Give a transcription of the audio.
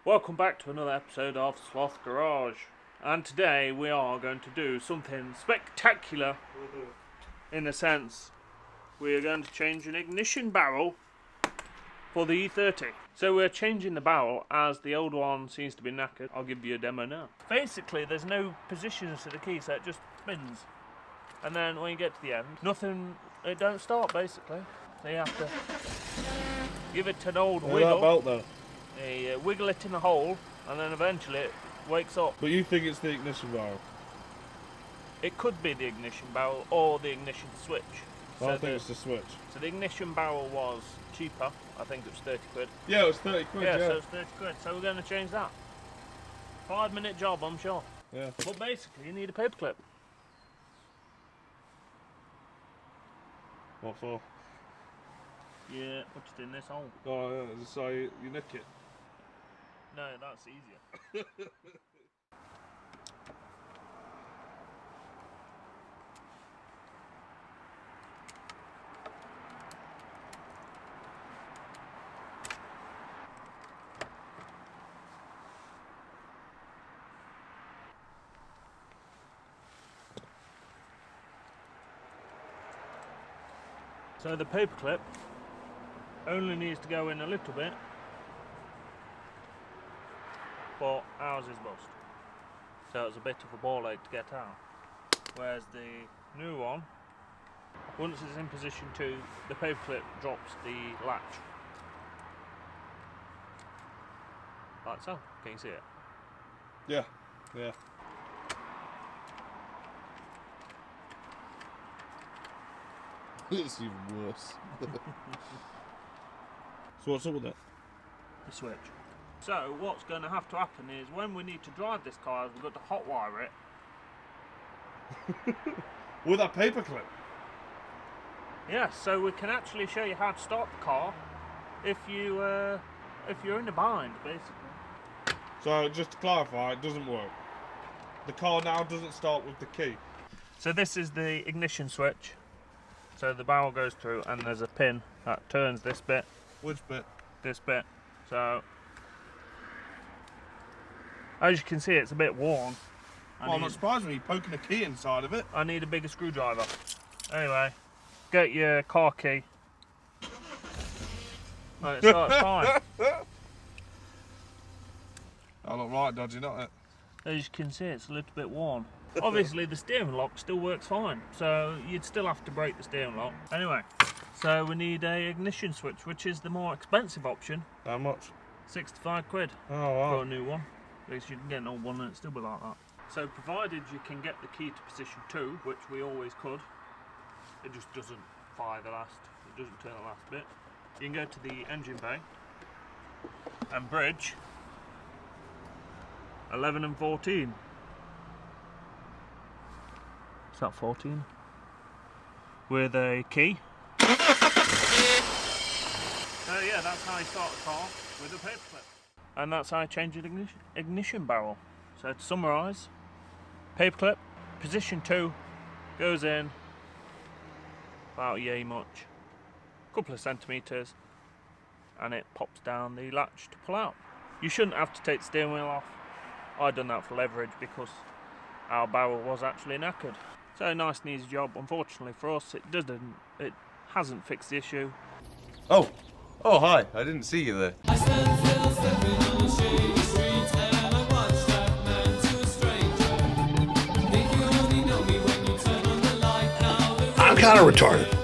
Welcome back to another episode of Sloth Garage, and today we are going to do something spectacular. In a sense, we are going to change an ignition barrel for the E30. So we're changing the barrel as the old one seems to be knackered. I'll give you a demo now. Basically there's no positions to the key, so it just spins, and then when you get to the end, it don't start basically. So you have to give it an old wiggle. That belt though. You wiggle it in the hole, and then eventually it wakes up. But you think it's the ignition barrel? It could be the ignition barrel or the ignition switch. Well, I think it's the switch. So the ignition barrel was cheaper. I think it was 30 quid. Yeah, it was 30 quid, yeah. So it's 30 quid. So we're going to change that. 5-minute job, I'm sure. Yeah. But basically, you need a paperclip. What for? Yeah, put it in this hole. Oh, yeah, so you nick it. No, that's easier. So the paperclip only needs to go in a little bit, but ours is bust. So it's a bit of a ball ache to get out. Whereas the new one, once it's in position 2, the paperclip drops the latch. Like so. Can you see it? Yeah, yeah. It's even worse. So what's up with it? The switch. So what's going to have to happen is when we need to drive this car, we've got to hotwire it. With a paperclip? Yeah, so we can actually show you how to start the car if you're in a bind, basically. So just to clarify, it doesn't work. The car now doesn't start with the key. So this is the ignition switch. So the barrel goes through and there's a pin that turns this bit. Which bit? This bit. So as you can see, it's a bit worn. I'm not surprised when you're poking a key inside of it. I need a bigger screwdriver. Anyway, get your car key. Right, it starts fine. I look right dodgy, not it? As you can see, it's a little bit worn. Obviously the steering lock still works fine, so you'd still have to break the steering lock. Anyway, so we need a ignition switch, which is the more expensive option. How much? 65 quid Oh wow. for a new one. At least you can get an old one and it'll still be like that. So provided you can get the key to position 2, which we always could, it just doesn't fire the last, it doesn't turn the last bit. You can go to the engine bay and bridge 11 and 14. Is that 14? With a key. So yeah, that's how you start the car with a paperclip. And that's how I change an ignition barrel. So to summarise, paperclip, position 2, goes in about yay much, a couple of centimetres, and it pops down the latch to pull out. You shouldn't have to take the steering wheel off. I done that for leverage because our barrel was actually knackered. So nice and easy job. Unfortunately for us, it hasn't fixed the issue. Oh, hi, I didn't see you there. I'm kind of retarded.